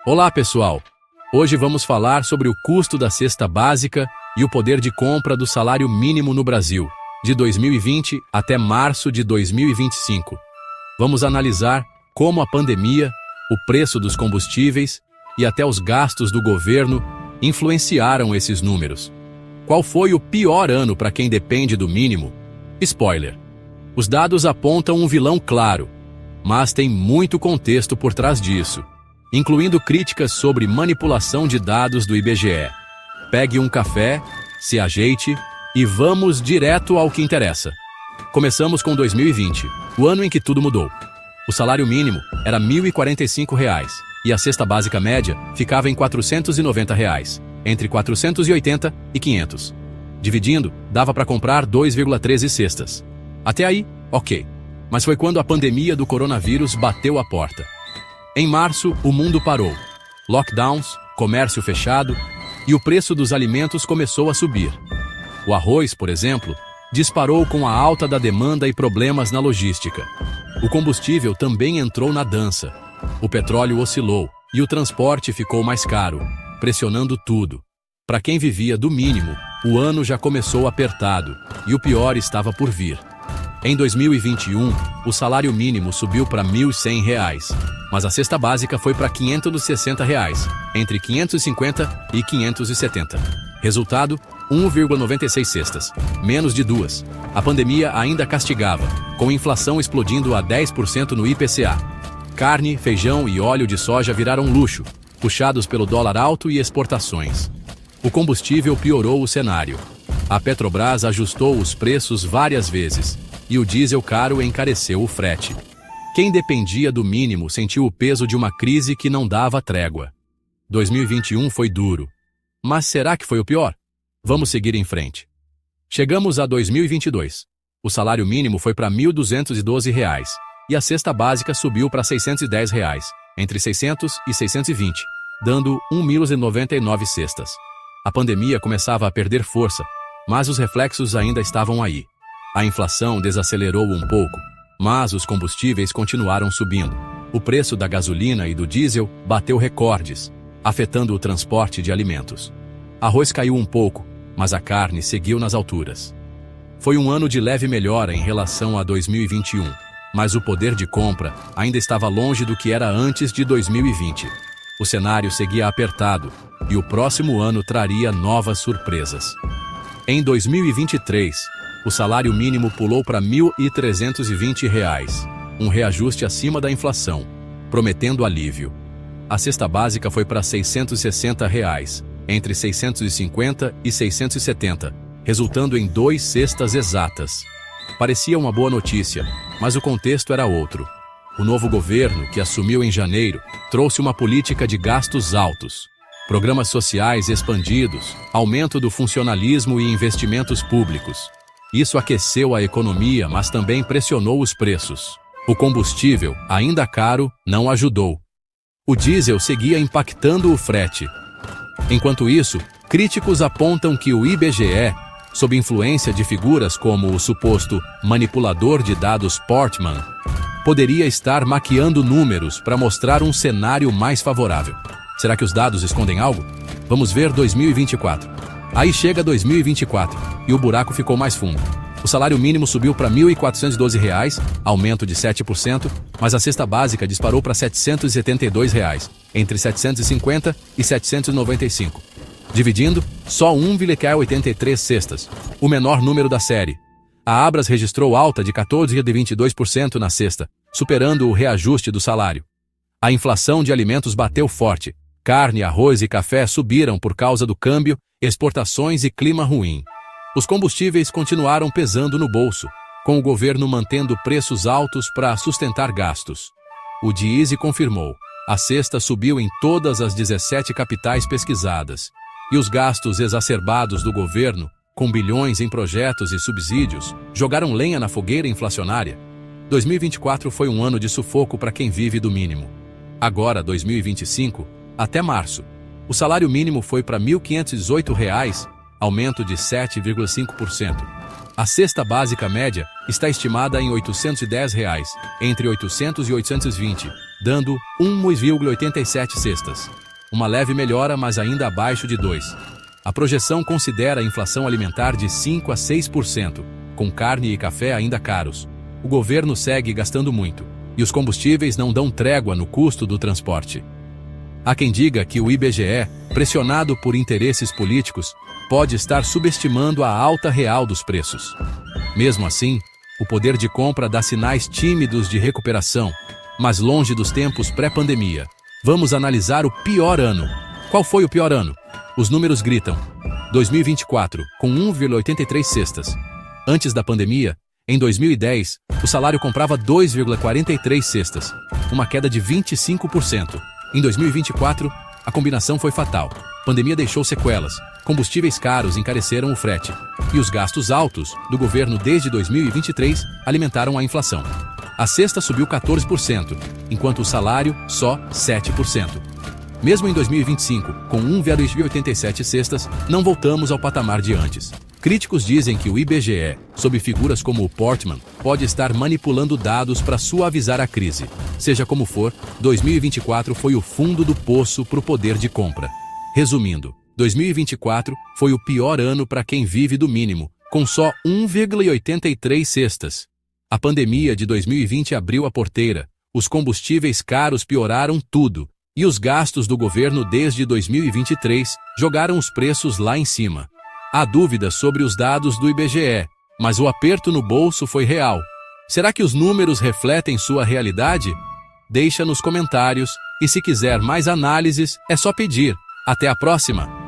Olá, pessoal! Hoje vamos falar sobre o custo da cesta básica e o poder de compra do salário mínimo no Brasil, de 2020 até março de 2025. Vamos analisar como a pandemia, o preço dos combustíveis e até os gastos do governo influenciaram esses números. Qual foi o pior ano para quem depende do mínimo? Spoiler! Os dados apontam um vilão claro, mas tem muito contexto por trás disso, incluindo críticas sobre manipulação de dados do IBGE. Pegue um café, se ajeite e vamos direto ao que interessa. Começamos com 2020, o ano em que tudo mudou. O salário mínimo era R$ 1.045 e a cesta básica média ficava em R$ 490, entre 480 e 500. Dividindo, dava para comprar 2,13 cestas. Até aí, ok. Mas foi quando a pandemia do coronavírus bateu a porta. Em março, o mundo parou. Lockdowns, comércio fechado e o preço dos alimentos começou a subir. O arroz, por exemplo, disparou com a alta da demanda e problemas na logística. O combustível também entrou na dança. O petróleo oscilou e o transporte ficou mais caro, pressionando tudo. Para quem vivia do mínimo, o ano já começou apertado e o pior estava por vir. Em 2021, o salário mínimo subiu para R$ 1.100, mas a cesta básica foi para R$ 560, entre 550 e 570. Resultado, 1,96 cestas, menos de 2. A pandemia ainda castigava, com inflação explodindo a 10% no IPCA. Carne, feijão e óleo de soja viraram luxo, puxados pelo dólar alto e exportações. O combustível piorou o cenário. A Petrobras ajustou os preços várias vezes, e o diesel caro encareceu o frete. Quem dependia do mínimo sentiu o peso de uma crise que não dava trégua. 2021 foi duro. Mas será que foi o pior? Vamos seguir em frente. Chegamos a 2022. O salário mínimo foi para R$ 1.212 e a cesta básica subiu para R$ 610, entre 600 e 620, dando 1.099 cestas. A pandemia começava a perder força, mas os reflexos ainda estavam aí. A inflação desacelerou um pouco, mas os combustíveis continuaram subindo. O preço da gasolina e do diesel bateu recordes, afetando o transporte de alimentos. Arroz caiu um pouco, mas a carne seguiu nas alturas. Foi um ano de leve melhora em relação a 2021, mas o poder de compra ainda estava longe do que era antes de 2020. O cenário seguia apertado e o próximo ano traria novas surpresas. Em 2023, o salário mínimo pulou para R$ 1.320, um reajuste acima da inflação, prometendo alívio. A cesta básica foi para R$ 660, entre 650 e 670, resultando em 2 cestas exatas. Parecia uma boa notícia, mas o contexto era outro. O novo governo, que assumiu em janeiro, trouxe uma política de gastos altos, programas sociais expandidos, aumento do funcionalismo e investimentos públicos. Isso aqueceu a economia, mas também pressionou os preços. O combustível, ainda caro, não ajudou. O diesel seguia impactando o frete. Enquanto isso, críticos apontam que o IBGE, sob influência de figuras como o suposto manipulador de dados Portman, poderia estar maquiando números para mostrar um cenário mais favorável. Será que os dados escondem algo? Vamos ver 2024. Aí chega 2024 e o buraco ficou mais fundo. O salário mínimo subiu para R$ 1.412, aumento de 7%, mas a cesta básica disparou para R$ 772, entre 750 e 795. Dividindo, só 1,83 cestas, o menor número da série. A Abras registrou alta de 14,22% na cesta, superando o reajuste do salário. A inflação de alimentos bateu forte. Carne, arroz e café subiram por causa do câmbio, exportações e clima ruim. Os combustíveis continuaram pesando no bolso, com o governo mantendo preços altos para sustentar gastos. O DIEESE confirmou, a cesta subiu em todas as 17 capitais pesquisadas, e os gastos exacerbados do governo, com bilhões em projetos e subsídios, jogaram lenha na fogueira inflacionária. 2024 foi um ano de sufoco para quem vive do mínimo. Agora, 2025, até março, o salário mínimo foi para R$ 1.518, aumento de 7,5%. A cesta básica média está estimada em R$ 810, entre 800 e 820, dando 1,87 cestas. Uma leve melhora, mas ainda abaixo de 2. A projeção considera a inflação alimentar de 5 a 6%, com carne e café ainda caros. O governo segue gastando muito, e os combustíveis não dão trégua no custo do transporte. Há quem diga que o IBGE, pressionado por interesses políticos, pode estar subestimando a alta real dos preços. Mesmo assim, o poder de compra dá sinais tímidos de recuperação, mas longe dos tempos pré-pandemia. Vamos analisar o pior ano. Qual foi o pior ano? Os números gritam. 2024, com 1,83 cestas. Antes da pandemia, em 2010, o salário comprava 2,43 cestas, uma queda de 25%. Em 2024, a combinação foi fatal. Pandemia deixou sequelas, combustíveis caros encareceram o frete, e os gastos altos do governo desde 2023 alimentaram a inflação. A cesta subiu 14%, enquanto o salário só 7%. Mesmo em 2025, com 1,87 cestas, não voltamos ao patamar de antes. Críticos dizem que o IBGE, sob figuras como o Portman, pode estar manipulando dados para suavizar a crise. Seja como for, 2024 foi o fundo do poço para o poder de compra. Resumindo, 2024 foi o pior ano para quem vive do mínimo, com só 1,83 cestas. A pandemia de 2020 abriu a porteira, os combustíveis caros pioraram tudo, e os gastos do governo desde 2023 jogaram os preços lá em cima. Há dúvidas sobre os dados do IBGE, mas o aperto no bolso foi real. Será que os números refletem sua realidade? Deixa nos comentários, e se quiser mais análises, é só pedir. Até a próxima!